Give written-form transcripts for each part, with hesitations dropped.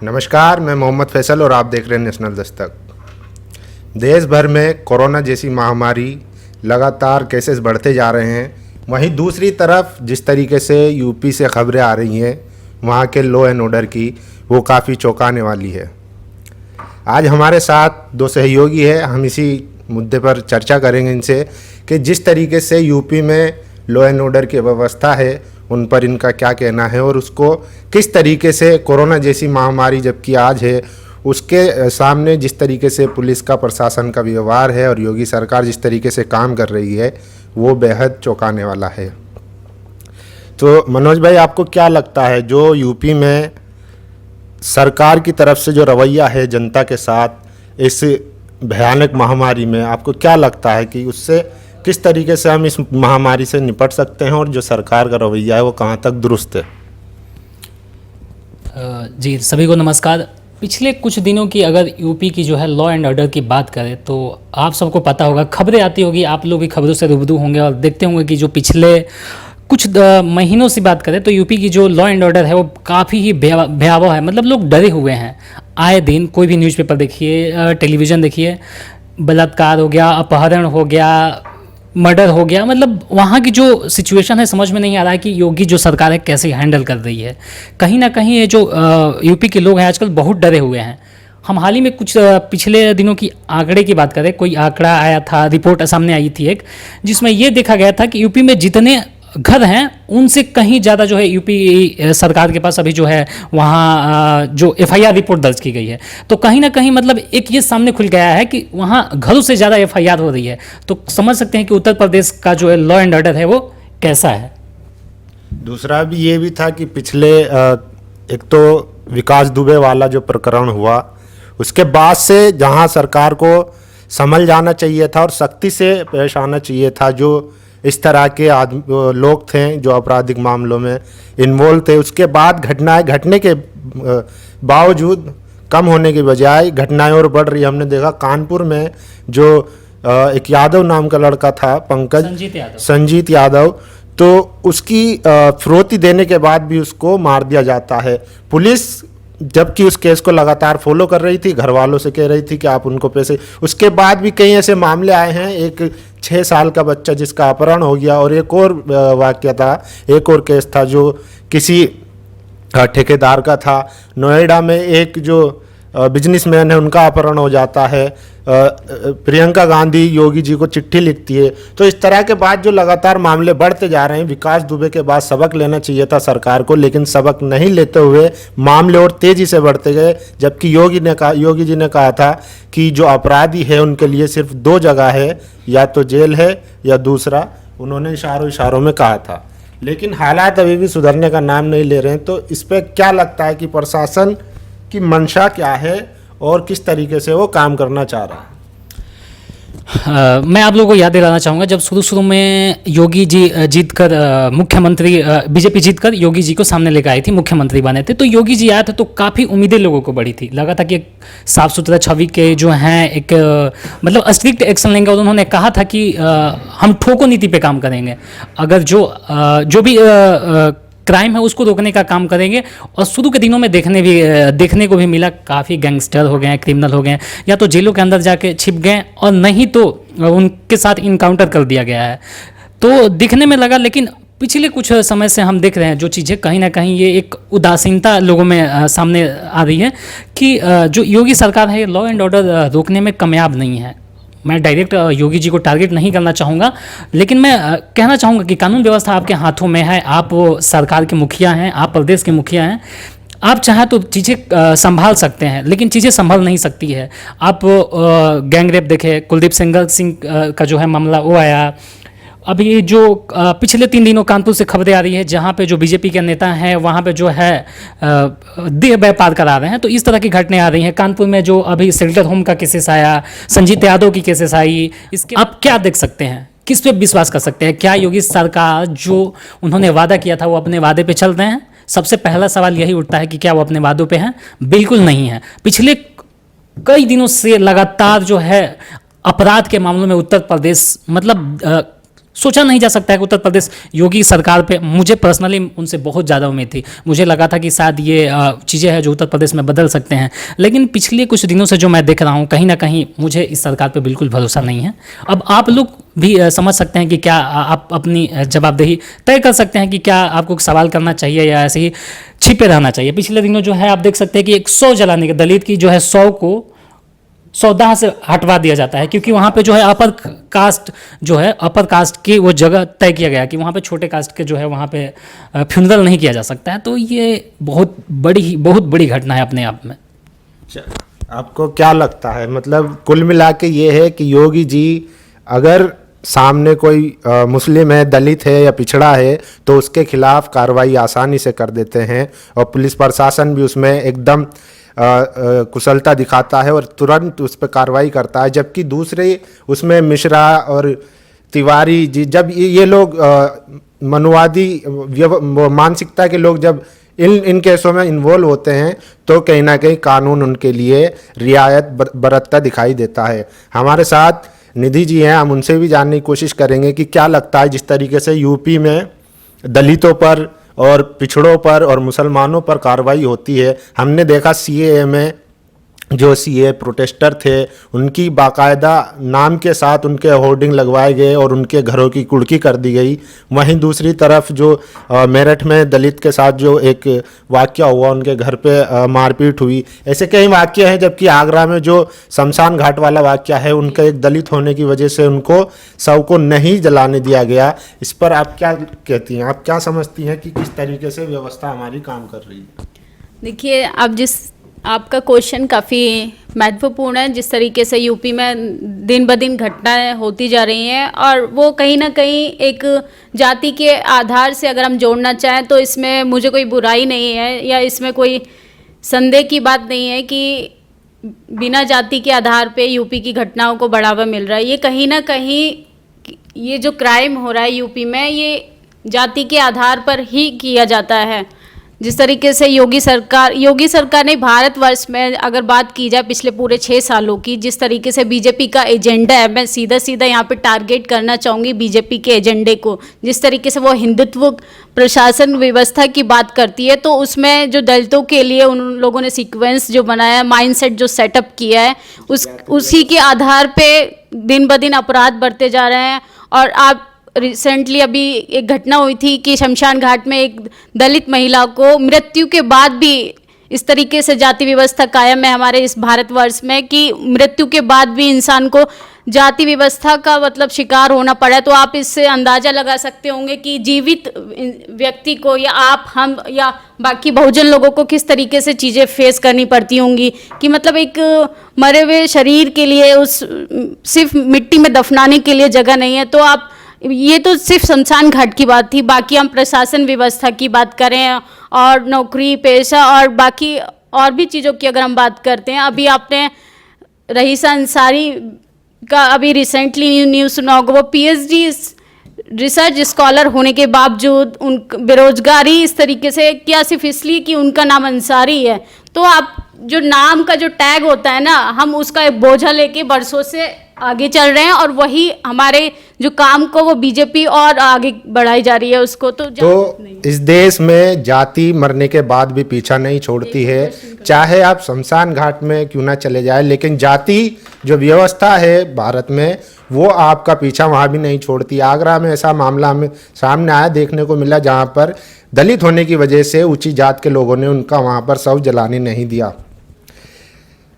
नमस्कार, मैं मोहम्मद फैसल और आप देख रहे हैं नेशनल दस्तक। देश भर में कोरोना जैसी महामारी लगातार केसेस बढ़ते जा रहे हैं। वहीं दूसरी तरफ जिस तरीके से यूपी से खबरें आ रही हैं वहाँ के लॉ एंड ऑर्डर की, वो काफ़ी चौंकाने वाली है। आज हमारे साथ दो सहयोगी हैं, हम इसी मुद्दे पर चर्चा करेंगे इनसे कि जिस तरीके से यूपी में लॉ एंड ऑर्डर की व्यवस्था है उन पर इनका क्या कहना है और उसको किस तरीके से कोरोना जैसी महामारी जबकि आज है उसके सामने जिस तरीके से पुलिस का, प्रशासन का व्यवहार है और योगी सरकार जिस तरीके से काम कर रही है वो बेहद चौंकाने वाला है। तो मनोज भाई, आपको क्या लगता है जो यूपी में सरकार की तरफ से जो रवैया है जनता के साथ इस भयानक महामारी में, आपको क्या लगता है कि उससे किस तरीके से हम इस महामारी से निपट सकते हैं और जो सरकार का रवैया है वो कहाँ तक दुरुस्त है? जी, सभी को नमस्कार। पिछले कुछ दिनों की अगर यूपी की जो है लॉ एंड ऑर्डर की बात करें तो आप सबको पता होगा, खबरें आती होगी, आप लोग भी खबरों से रूबरू होंगे और देखते होंगे कि जो पिछले कुछ महीनों से बात करें तो यूपी की जो लॉ एंड ऑर्डर है वो काफ़ी ही भयावह है। मतलब लोग डरे हुए हैं। आए दिन कोई भी न्यूज़पेपर देखिए, टेलीविज़न देखिए, बलात्कार हो गया, अपहरण हो गया, मर्डर हो गया। मतलब वहाँ की जो सिचुएशन है समझ में नहीं आ रहा है कि योगी जो सरकार है कैसे हैंडल कर रही है। कहीं ना कहीं ये जो यूपी के लोग हैं आजकल बहुत डरे हुए हैं। हम हाल ही में कुछ पिछले दिनों की आंकड़े की बात करें, कोई आंकड़ा आया था, रिपोर्ट सामने आई थी एक, जिसमें ये देखा गया था कि यूपी में जितने घर हैं उनसे कहीं ज़्यादा जो है यूपी सरकार के पास अभी जो है वहाँ जो एफआईआर रिपोर्ट दर्ज की गई है। तो कहीं ना कहीं मतलब एक ये सामने खुल गया है कि वहाँ घरों से ज़्यादा एफआईआर हो रही है। तो समझ सकते हैं कि उत्तर प्रदेश का जो है लॉ एंड ऑर्डर है वो कैसा है। दूसरा भी ये भी था कि पिछले एक तो विकास दुबे वाला जो प्रकरण हुआ उसके बाद से जहाँ सरकार को संभल जाना चाहिए था और सख्ती से पेश आना चाहिए था, जो इस तरह के लोग थे जो आपराधिक मामलों में इन्वॉल्व थे, उसके बाद घटनाएं घटने के बावजूद कम होने की बजाय घटनाएं और बढ़ रही। हमने देखा कानपुर में जो एक यादव नाम का लड़का था, पंकज संजीत यादव, तो उसकी फिरौती देने के बाद भी उसको मार दिया जाता है। पुलिस जबकि उस केस को लगातार फॉलो कर रही थी, घर वालों से कह रही थी कि आप उनको पैसे, उसके बाद भी कई ऐसे मामले आए हैं। एक 6 साल का बच्चा जिसका अपहरण हो गया और एक और वाकया था, एक और केस था जो किसी ठेकेदार का था। नोएडा में एक जो बिजनेसमैन है उनका अपहरण हो जाता है। प्रियंका गांधी योगी जी को चिट्ठी लिखती है। तो इस तरह के बाद जो लगातार मामले बढ़ते जा रहे हैं, विकास दुबे के बाद सबक लेना चाहिए था सरकार को, लेकिन सबक नहीं लेते हुए मामले और तेजी से बढ़ते गए। जबकि योगी जी ने कहा था कि जो अपराधी है उनके लिए सिर्फ 2 जगह है, या तो जेल है या दूसरा, उन्होंने इशारों में कहा था। लेकिन हालात अभी भी सुधरने का नाम नहीं ले रहे हैं। तो इस पर क्या लगता है कि प्रशासन की मंशा क्या है और किस तरीके से वो काम करना चाह रहा है? मैं आप लोगों को याद दिलाना चाहूँगा, जब शुरू में योगी जी जीतकर मुख्यमंत्री, बीजेपी जीतकर योगी जी को सामने लेकर आई थी, मुख्यमंत्री बने थे, तो योगी जी आए थे तो काफ़ी उम्मीदें लोगों को बढ़ी थी। लगा था कि एक साफ सुथरा छवि के जो हैं एक मतलब स्ट्रिक्ट एक्शन लेंगे और उन्होंने कहा था कि हम ठोको नीति पे काम करेंगे, अगर जो भी क्राइम है उसको रोकने का काम करेंगे। और शुरू के दिनों में देखने को भी मिला, काफ़ी गैंगस्टर हो गए हैं, क्रिमिनल हो गए हैं, या तो जेलों के अंदर जाके छिप गए और नहीं तो उनके साथ इनकाउंटर कर दिया गया है। तो दिखने में लगा, लेकिन पिछले कुछ समय से हम देख रहे हैं जो चीज़ें कहीं ना कहीं ये एक उदासीनता लोगों में सामने आ रही है कि जो योगी सरकार है लॉ एंड ऑर्डर रोकने में कामयाब नहीं है। मैं डायरेक्ट योगी जी को टारगेट नहीं करना चाहूँगा, लेकिन मैं कहना चाहूँगा कि कानून व्यवस्था आपके हाथों में है। आप सरकार के मुखिया हैं, आप प्रदेश के मुखिया हैं, आप चाहें तो चीज़ें संभाल सकते हैं, लेकिन चीज़ें संभल नहीं सकती है। आप गैंग रेप देखें, कुलदीप सिंह का जो है मामला वो आया। अभी जो पिछले 3 दिनों कानपुर से खबरें आ रही है जहाँ पे जो बीजेपी के नेता हैं वहाँ पे जो है देह व्यापार करा रहे हैं। तो इस तरह की घटनाएं आ रही हैं। कानपुर में जो अभी शेल्टर होम का केसेस आया, संजीत यादव की केसेस आई, इसके आप क्या देख सकते हैं, किस पे विश्वास कर सकते हैं? क्या योगी सरकार जो उन्होंने वादा किया था वो अपने वादे पे चल रहे हैं? सबसे पहला सवाल यही उठता है कि क्या वो अपने वादों पे हैं? बिल्कुल नहीं है। पिछले कई दिनों से लगातार जो है अपराध के मामलों में उत्तर प्रदेश मतलब सोचा नहीं जा सकता है कि उत्तर प्रदेश योगी सरकार पे, मुझे पर्सनली उनसे बहुत ज़्यादा उम्मीद थी। मुझे लगा था कि शायद ये चीज़ें हैं जो उत्तर प्रदेश में बदल सकते हैं, लेकिन पिछले कुछ दिनों से जो मैं देख रहा हूँ, कहीं ना कहीं मुझे इस सरकार पे बिल्कुल भरोसा नहीं है। अब आप लोग भी समझ सकते हैं कि क्या आप अपनी जवाबदेही तय कर सकते हैं कि क्या आपको सवाल करना चाहिए या ऐसे ही छिपे रहना चाहिए। पिछले दिनों जो है आप देख सकते हैं कि एक 100 जलाने के दलित की जो है 100 को सौदा से हटवा दिया जाता है, क्योंकि वहाँ पे जो है अपर कास्ट जो है, अपर कास्ट की वो जगह तय किया गया कि वहाँ पे छोटे कास्ट के जो है वहाँ पे फ्यूनरल नहीं किया जा सकता है। तो ये बहुत बड़ी घटना है अपने आप में। आपको क्या लगता है, मतलब कुल मिला के ये है कि योगी जी अगर सामने कोई मुस्लिम है, दलित है या पिछड़ा है तो उसके खिलाफ कार्रवाई आसानी से कर देते हैं और पुलिस प्रशासन भी उसमें एकदम कुशलता दिखाता है और तुरंत उस पर कार्रवाई करता है, जबकि दूसरे उसमें मिश्रा और तिवारी जी, जब ये लोग मनुवादी मानसिकता के लोग जब इन केसों में इन्वॉल्व होते हैं तो कहीं ना कहीं कानून उनके लिए रियायत बरतता दिखाई देता है। हमारे साथ निधि जी हैं, हम उनसे भी जानने की कोशिश करेंगे कि क्या लगता है जिस तरीके से यूपी में दलितों पर और पिछड़ों पर और मुसलमानों पर कार्रवाई होती है। हमने देखा सीएए में जो सीए प्रोटेस्टर थे उनकी बाकायदा नाम के साथ उनके होर्डिंग लगवाए गए और उनके घरों की कुड़की कर दी गई। वहीं दूसरी तरफ जो मेरठ में दलित के साथ जो एक वाकया हुआ, उनके घर पे मारपीट हुई, ऐसे कई वाकये हैं। जबकि आगरा में जो शमशान घाट वाला वाकया है, उनका एक दलित होने की वजह से उनको शव को नहीं जलाने दिया गया। इस पर आप क्या कहती हैं, आप क्या समझती हैं कि किस तरीके से व्यवस्था हमारी काम कर रही है? देखिए, अब आपका क्वेश्चन काफ़ी महत्वपूर्ण है। जिस तरीके से यूपी में दिन ब दिन घटनाएं होती जा रही हैं और वो कहीं ना कहीं एक जाति के आधार से अगर हम जोड़ना चाहें तो इसमें मुझे कोई बुराई नहीं है या इसमें कोई संदेह की बात नहीं है कि बिना जाति के आधार पे यूपी की घटनाओं को बढ़ावा मिल रहा है। ये कहीं ना कहीं ये जो क्राइम हो रहा है यूपी में, ये जाति के आधार पर ही किया जाता है। जिस तरीके से योगी सरकार ने भारतवर्ष में अगर बात की जाए पिछले पूरे 6 सालों की, जिस तरीके से बीजेपी का एजेंडा है, मैं सीधा यहाँ पे टारगेट करना चाहूँगी बीजेपी के एजेंडे को। जिस तरीके से वो हिंदुत्व प्रशासन व्यवस्था की बात करती है, तो उसमें जो दलितों के लिए उन लोगों ने सीक्वेंस जो बनाया, माइंडसेट जो सेटअप किया है, उसी के आधार पे दिन ब दिन अपराध बढ़ते जा रहे हैं। और आप रिसेंटली अभी एक घटना हुई थी कि शमशान घाट में एक दलित महिला को मृत्यु के बाद भी इस तरीके से जाति व्यवस्था कायम है हमारे इस भारतवर्ष में कि मृत्यु के बाद भी इंसान को जाति व्यवस्था का मतलब शिकार होना पड़ा। तो आप इससे अंदाज़ा लगा सकते होंगे कि जीवित व्यक्ति को या आप, हम या बाकी बहुजन लोगों को किस तरीके से चीज़ें फेस करनी पड़ती होंगी कि मतलब एक मरे हुए शरीर के लिए उस सिर्फ मिट्टी में दफनाने के लिए जगह नहीं है। तो आप, ये तो सिर्फ शमशान घाट की बात थी, बाकी हम प्रशासन व्यवस्था की बात करें और नौकरी पेशा और बाकी और भी चीज़ों की अगर हम बात करते हैं, अभी आपने रईसा अंसारी का अभी रिसेंटली न्यूज़ सुना होगा। वो पीएचडी रिसर्च स्कॉलर होने के बावजूद उन बेरोजगारी इस तरीके से, क्या सिर्फ इसलिए कि उनका नाम अंसारी है। तो आप जो नाम का जो टैग होता है ना, हम उसका एक बोझा लेके बरसों से आगे चल रहे हैं और वही हमारे जो काम को वो बीजेपी और आगे बढ़ाई जा रही है उसको। तो इस देश में जाति मरने के बाद भी पीछा नहीं छोड़ती है, चाहे आप शमशान घाट में क्यों ना चले जाए, लेकिन जाति जो व्यवस्था है भारत में वो आपका पीछा वहाँ भी नहीं छोड़ती। आगरा में ऐसा मामला हमें सामने आया, देखने को मिला, जहाँ पर दलित होने की वजह से ऊंची जात के लोगों ने उनका वहाँ पर शव जलाने नहीं दिया।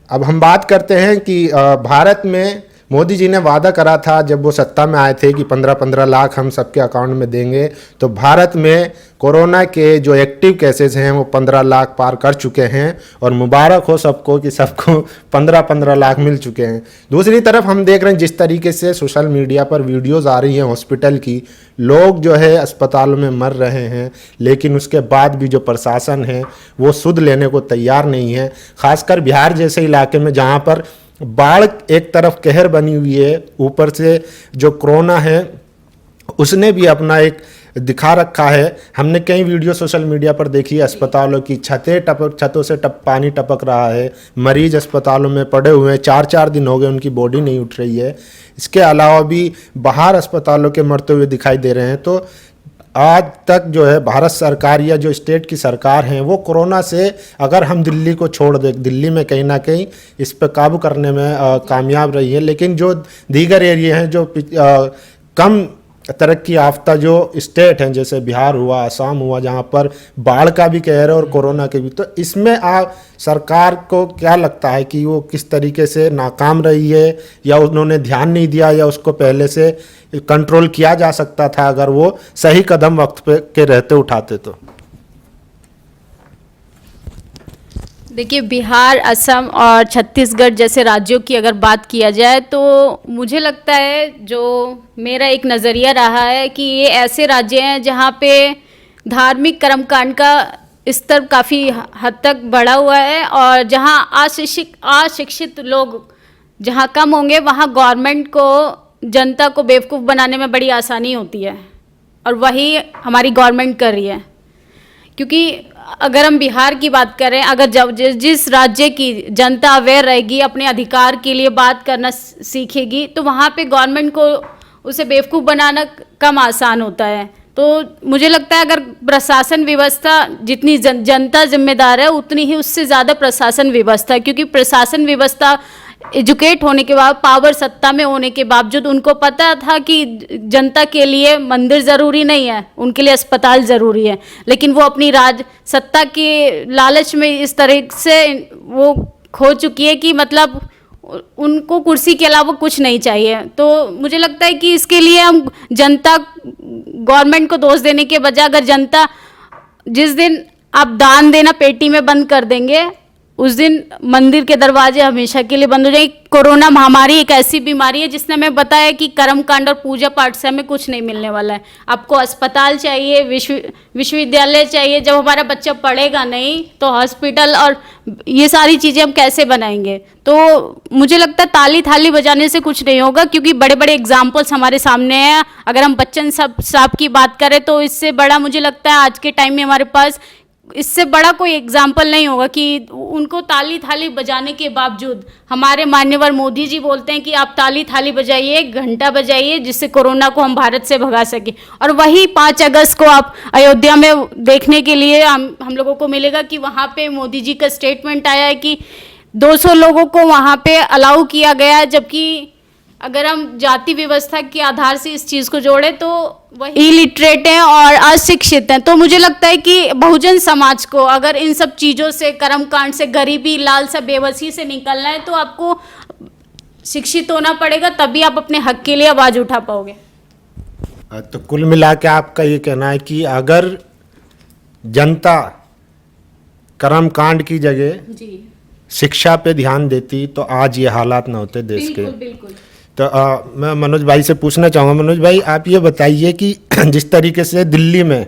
अब हम बात करते हैं कि भारत में मोदी जी ने वादा करा था जब वो सत्ता में आए थे कि 15-15 लाख हम सबके अकाउंट में देंगे। तो भारत में कोरोना के जो एक्टिव केसेस हैं वो 15 लाख पार कर चुके हैं और मुबारक हो सबको कि सबको 15-15 लाख मिल चुके हैं। दूसरी तरफ हम देख रहे हैं जिस तरीके से सोशल मीडिया पर वीडियोज़ आ रही हैं हॉस्पिटल की, लोग जो है अस्पतालों में मर रहे हैं, लेकिन उसके बाद भी जो प्रशासन है वो सुध लेने को तैयार नहीं है। खासकर बिहार जैसे इलाके में जहाँ पर बाढ़ एक तरफ कहर बनी हुई है, ऊपर से जो कोरोना है उसने भी अपना एक दिखा रखा है। हमने कई वीडियो सोशल मीडिया पर देखी है, अस्पतालों की छतों से पानी टपक रहा है, मरीज अस्पतालों में पड़े हुए हैं, 4-4 दिन हो गए उनकी बॉडी नहीं उठ रही है। इसके अलावा भी बाहर अस्पतालों के मरते हुए दिखाई दे रहे हैं। तो आज तक जो है भारत सरकार या जो स्टेट की सरकार है वो कोरोना से, अगर हम दिल्ली को छोड़ दें, दिल्ली में कहीं ना कहीं इस पर काबू करने में कामयाब रही है। लेकिन जो दीगर एरिया हैं, जो कम तरक्की याफ्ता जो स्टेट हैं, जैसे बिहार हुआ, असम हुआ, जहाँ पर बाढ़ का भी कहर है और कोरोना के भी, तो इसमें सरकार को क्या लगता है कि वो किस तरीके से नाकाम रही है, या उन्होंने ध्यान नहीं दिया, या उसको पहले से कंट्रोल किया जा सकता था अगर वो सही कदम वक्त पे के रहते उठाते तो? देखिए, बिहार, असम और छत्तीसगढ़ जैसे राज्यों की अगर बात किया जाए तो मुझे लगता है, जो मेरा एक नज़रिया रहा है, कि ये ऐसे राज्य हैं जहाँ पे धार्मिक कर्मकांड का स्तर काफ़ी हद तक बढ़ा हुआ है, और जहाँ अशिक्षित लोग जहाँ कम होंगे, वहाँ गवर्नमेंट को जनता को बेवकूफ़ बनाने में बड़ी आसानी होती है, और वही हमारी गवर्नमेंट कर रही है। क्योंकि अगर हम बिहार की बात करें, अगर जब जिस राज्य की जनता अवेयर रहेगी, अपने अधिकार के लिए बात करना सीखेगी, तो वहाँ पे गवर्नमेंट को उसे बेवकूफ़ बनाना कम आसान होता है। तो मुझे लगता है अगर प्रशासन व्यवस्था जितनी जनता जिम्मेदार है, उतनी ही उससे ज़्यादा प्रशासन व्यवस्था, क्योंकि प्रशासन व्यवस्था एजुकेट होने के बाद, पावर सत्ता में होने के बावजूद, उनको पता था कि जनता के लिए मंदिर ज़रूरी नहीं है, उनके लिए अस्पताल ज़रूरी है, लेकिन वो अपनी राज सत्ता के लालच में इस तरह से वो खो चुकी है कि मतलब उनको कुर्सी के अलावा कुछ नहीं चाहिए। तो मुझे लगता है कि इसके लिए हम जनता, गवर्नमेंट को दोष देने के बजाय, अगर जनता जिस दिन आप दान देना पेटी में बंद कर देंगे, उस दिन मंदिर के दरवाजे हमेशा के लिए बंद हो जाएंगे। कोरोना महामारी एक ऐसी बीमारी है जिसने हमें बताया कि कर्मकांड और पूजा पाठ से हमें कुछ नहीं मिलने वाला है। आपको अस्पताल चाहिए, विश्वविद्यालय चाहिए। जब हमारा बच्चा पढ़ेगा नहीं तो हॉस्पिटल और ये सारी चीज़ें हम कैसे बनाएंगे? तो मुझे लगता है ताली थाली बजाने से कुछ नहीं होगा, क्योंकि बड़े बड़े एग्जाम्पल्स हमारे सामने हैं। अगर हम बच्चन साहब की बात करें तो इससे बड़ा मुझे लगता है आज के टाइम में हमारे पास इससे बड़ा कोई एग्जाम्पल नहीं होगा कि उनको ताली थाली बजाने के बावजूद हमारे मान्यवर मोदी जी बोलते हैं कि आप ताली थाली बजाइए, घंटा बजाइए, जिससे कोरोना को हम भारत से भगा सके। और वही 5 अगस्त को आप अयोध्या में देखने के लिए हम लोगों को मिलेगा कि वहाँ पे मोदी जी का स्टेटमेंट आया है कि 200 लोगों को वहाँ पे अलाउ किया गया है, जबकि अगर हम जाति व्यवस्था के आधार से इस चीज़ को जोड़े तो वही इलिटरेट हैं और अशिक्षित हैं। तो मुझे लगता है कि बहुजन समाज को अगर इन सब चीज़ों से, कर्मकांड से, गरीबी, लालसा, बेबसी से निकलना है तो आपको शिक्षित होना पड़ेगा, तभी आप अपने हक के लिए आवाज़ उठा पाओगे। तो कुल मिला के आपका ये कहना है कि अगर जनता कर्मकांड की जगह जी, शिक्षा पे ध्यान देती तो आज ये हालात ना होते देश के। बिल्कुल। तो मैं मनोज भाई से पूछना चाहूँगा, मनोज भाई आप ये बताइए कि जिस तरीके से दिल्ली में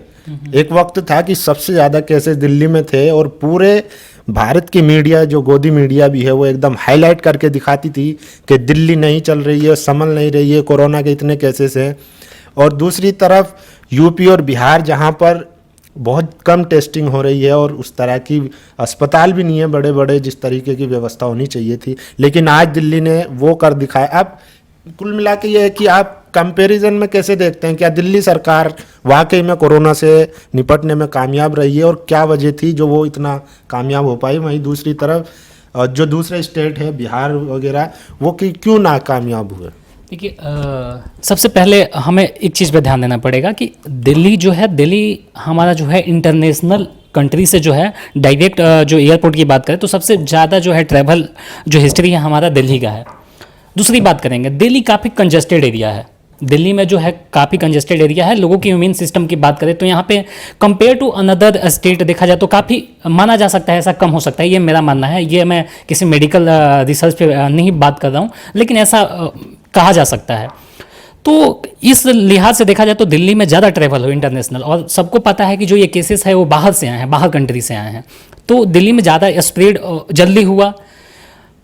एक वक्त था कि सबसे ज़्यादा केसेस दिल्ली में थे, और पूरे भारत की मीडिया, जो गोदी मीडिया भी है, वो एकदम हाईलाइट करके दिखाती थी कि दिल्ली नहीं चल रही है, संभल नहीं रही है, कोरोना के इतने केसेस हैं। और दूसरी तरफ यूपी और बिहार, जहाँ पर बहुत कम टेस्टिंग हो रही है और उस तरह की अस्पताल भी नहीं है बड़े बड़े जिस तरीके की व्यवस्था होनी चाहिए थी, लेकिन आज दिल्ली ने वो कर दिखाया। अब कुल मिला के ये है कि आप कंपैरिजन में कैसे देखते हैं, क्या दिल्ली सरकार वाकई में कोरोना से निपटने में कामयाब रही है, और क्या वजह थी जो वो इतना कामयाब हो पाई? वहीं दूसरी तरफ जो दूसरे स्टेट हैं, बिहार वगैरह, वो क्यों नाकामयाब हुए? देखिए, सबसे पहले हमें एक चीज़ पे ध्यान देना पड़ेगा कि दिल्ली जो है, दिल्ली हमारा जो है इंटरनेशनल कंट्री से जो है डायरेक्ट जो एयरपोर्ट की बात करें तो सबसे ज़्यादा जो है ट्रैवल जो हिस्ट्री है हमारा दिल्ली का है। दूसरी बात करेंगे, दिल्ली काफ़ी कंजेस्टेड एरिया है। दिल्ली में जो है काफ़ी कंजेस्टेड एरिया है। लोगों की इम्यून सिस्टम की बात करें तो यहाँ पे कंपेयर टू अनदर स्टेट देखा जाए तो काफ़ी माना जा सकता है ऐसा कम हो सकता है, ये मेरा मानना है। ये मैं किसी मेडिकल रिसर्च पे नहीं बात कर रहा हूँ, लेकिन ऐसा कहा जा सकता है। तो इस लिहाज से देखा जाए तो दिल्ली में ज़्यादा ट्रैवल हो इंटरनेशनल, और सबको पता है कि जो ये केसेस है वो बाहर से आए हैं, बाहर कंट्री से आए हैं, तो दिल्ली में ज़्यादा स्प्रेड जल्दी हुआ।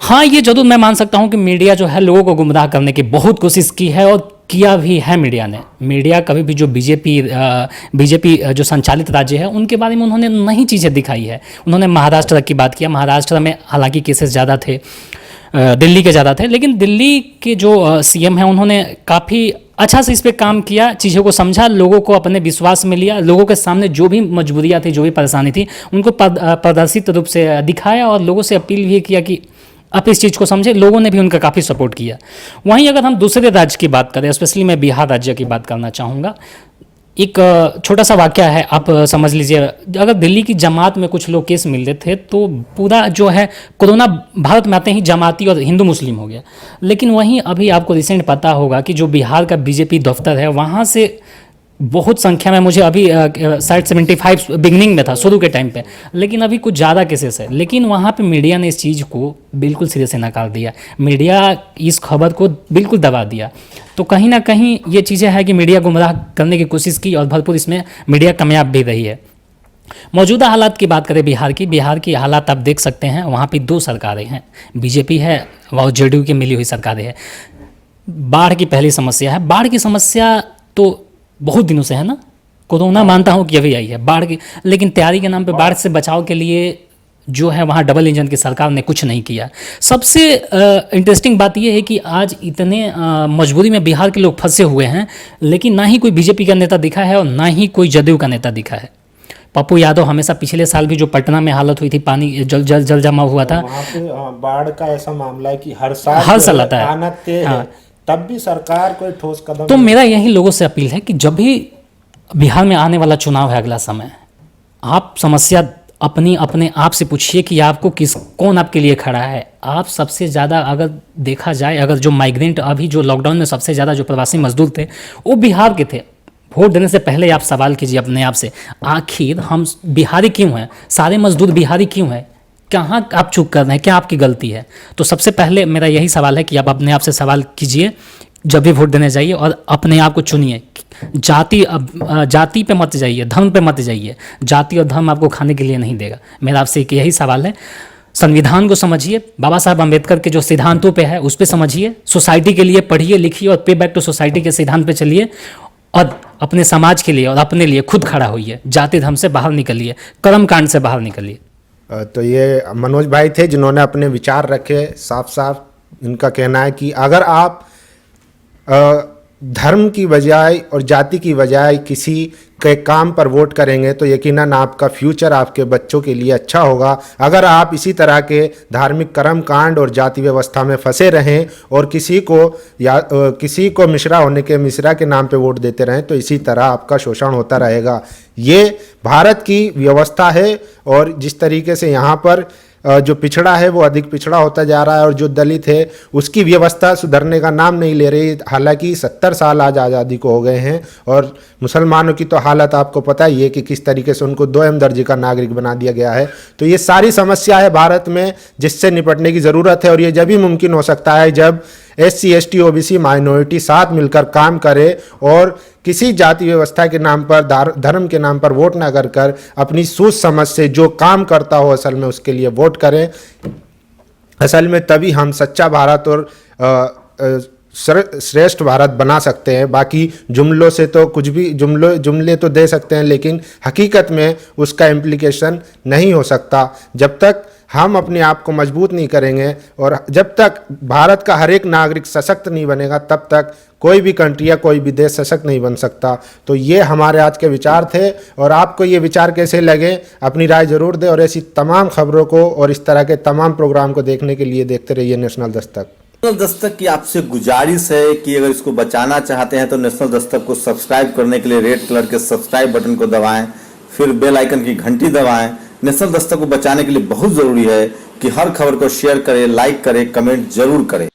हाँ, ये जरूर मैं मान सकता हूँ कि मीडिया जो है लोगों को गुमराह करने की बहुत कोशिश की है, और किया भी है मीडिया ने। मीडिया कभी भी जो बीजेपी जो संचालित राज्य है उनके बारे में उन्होंने नई चीज़ें दिखाई है। उन्होंने महाराष्ट्र की बात किया, महाराष्ट्र में हालांकि केसेस ज़्यादा थे, दिल्ली के ज़्यादा थे, लेकिन दिल्ली के जो सीएम हैं उन्होंने काफ़ी अच्छा से इस पे काम किया, चीज़ों को समझा, लोगों को अपने विश्वास में लिया, लोगों के सामने जो भी मजबूरियाँ थी, जो भी परेशानी थी, उनको प्रदर्शित रूप से दिखाया और लोगों से अपील भी किया कि आप इस चीज़ को समझे। लोगों ने भी उनका काफ़ी सपोर्ट किया। वहीं अगर हम दूसरे राज्य की बात करें, स्पेशली मैं बिहार राज्य की बात करना चाहूँगा। एक छोटा सा वाकया है, आप समझ लीजिए। अगर दिल्ली की जमात में कुछ लोग केस मिल रहे थे तो पूरा जो है कोरोना भारत में आते ही जमाती और हिंदू मुस्लिम हो गया। लेकिन वहीं अभी आपको रिसेंट पता होगा कि जो बिहार का बीजेपी दफ्तर है वहाँ से बहुत संख्या में, मुझे अभी शायद 75 बिगनिंग में था शुरू के टाइम पे, लेकिन अभी कुछ ज़्यादा केसेस है। लेकिन वहाँ पे मीडिया ने इस चीज़ को बिल्कुल सिरे से नकार दिया, मीडिया इस खबर को बिल्कुल दबा दिया। तो कहीं ना कहीं ये चीज़ें हैं कि मीडिया गुमराह करने की कोशिश की और भरपूर इसमें मीडिया कामयाब भी रही है। मौजूदा हालात की बात करें बिहार की हालात आप देख सकते हैं। वहाँ पे 2 सरकारें हैं, बीजेपी है और जेडीयू की मिली हुई सरकारें हैं। बाढ़ की पहली समस्या है। बाढ़ की समस्या तो बहुत दिनों से है ना, कोरोना मानता हूँ कि अभी आई है बाढ़ की, लेकिन तैयारी के नाम पे बाढ़ से बचाव के लिए जो है वहाँ डबल इंजन की सरकार ने कुछ नहीं किया। सबसे इंटरेस्टिंग बात यह है कि आज इतने मजबूरी में बिहार के लोग फंसे हुए हैं, लेकिन ना ही कोई बीजेपी का नेता दिखा है और ना ही कोई जदयू का नेता दिखा है। पप्पू यादव हमेशा, पिछले साल भी जो पटना में हालत हुई थी, पानी जल जमा हुआ था, वहाँ पे बाढ़ का ऐसा मामला है कि हर साल आता है। हाँ। तब भी सरकार कोई ठोस कदम तो मेरा यही लोगों से अपील है कि जब भी बिहार में आने वाला चुनाव है अगला समय, आप समस्या अपने आप से पूछिए कि आपको कौन आपके लिए खड़ा है। आप सबसे ज़्यादा अगर देखा जाए, अगर जो माइग्रेंट अभी जो लॉकडाउन में सबसे ज़्यादा जो प्रवासी मजदूर थे वो बिहार के थे। वोट देने से पहले आप सवाल कीजिए अपने आप से, आखिर हम बिहारी क्यों हैं, सारे मजदूर बिहारी क्यों हैं, कहाँ आप चूक कर रहे हैं, क्या आपकी गलती है। तो सबसे पहले मेरा यही सवाल है कि आप अपने आप से सवाल कीजिए जब भी वोट देने जाइए और अपने आप को चुनिए। जाति पे मत जाइए, धर्म पे मत जाइए। जाति और धर्म आपको खाने के लिए नहीं देगा। मेरा आपसे एक यही सवाल है, संविधान को समझिए, बाबा साहब अम्बेडकर के जो सिद्धांतों पे है उस पे समझिए, सोसाइटी के लिए पढ़िए लिखिए और पे बैक टू सोसाइटी के सिद्धांत पे चलिए और अपने समाज के लिए और अपने लिए खुद खड़ा होइए। जाति धर्म से बाहर निकलिए, कर्म कांड से बाहर निकलिए। तो ये मनोज भाई थे जिन्होंने अपने विचार रखे साफ साफ। इनका कहना है कि अगर आप धर्म की बजाय और जाति की बजाय किसी के काम पर वोट करेंगे तो यकीनन आपका फ्यूचर आपके बच्चों के लिए अच्छा होगा। अगर आप इसी तरह के धार्मिक कर्म कांड और जाति व्यवस्था में फंसे रहें और किसी को मिश्रा होने के मिश्रा के नाम पे वोट देते रहें तो इसी तरह आपका शोषण होता रहेगा। ये भारत की व्यवस्था है और जिस तरीके से यहाँ पर जो पिछड़ा है वो अधिक पिछड़ा होता जा रहा है और जो दलित है उसकी व्यवस्था सुधरने का नाम नहीं ले रही। हालांकि 70 साल आज आज़ादी को हो गए हैं और मुसलमानों की तो हालत आपको पता ही है कि किस तरीके से उनको 2M दर्जे का नागरिक बना दिया गया है। तो ये सारी समस्या है भारत में जिससे निपटने की ज़रूरत है और ये जब ही मुमकिन हो सकता है जब SC ST OBC माइनॉरिटी साथ मिलकर काम करे और किसी जाति व्यवस्था के नाम पर धर्म के नाम पर वोट ना कर अपनी सोच समझ से जो काम करता हो असल में उसके लिए वोट करें। असल में तभी हम सच्चा भारत और श्रेष्ठ भारत बना सकते हैं। बाकी जुमलों से तो कुछ भी जुमले तो दे सकते हैं लेकिन हकीकत में उसका इम्प्लीकेशन नहीं हो सकता। जब तक हम अपने आप को मजबूत नहीं करेंगे और जब तक भारत का हर एक नागरिक सशक्त नहीं बनेगा तब तक कोई भी कंट्री या कोई भी देश सशक्त नहीं बन सकता। तो ये हमारे आज के विचार थे और आपको ये विचार कैसे लगे अपनी राय जरूर दें और ऐसी तमाम खबरों को और इस तरह के तमाम प्रोग्राम को देखने के लिए देखते रहिए नेशनल दस्तक। नेशनल दस्तक की आपसे गुजारिश है कि अगर इसको बचाना चाहते हैं तो नेशनल दस्तक को सब्सक्राइब करने के लिए रेड कलर के सब्सक्राइब बटन को दबाएं, फिर बेल आइकन की घंटी दबाएं। नेशनल दस्तक को बचाने के लिए बहुत जरूरी है कि हर खबर को शेयर करें, लाइक करें, कमेंट जरूर करें।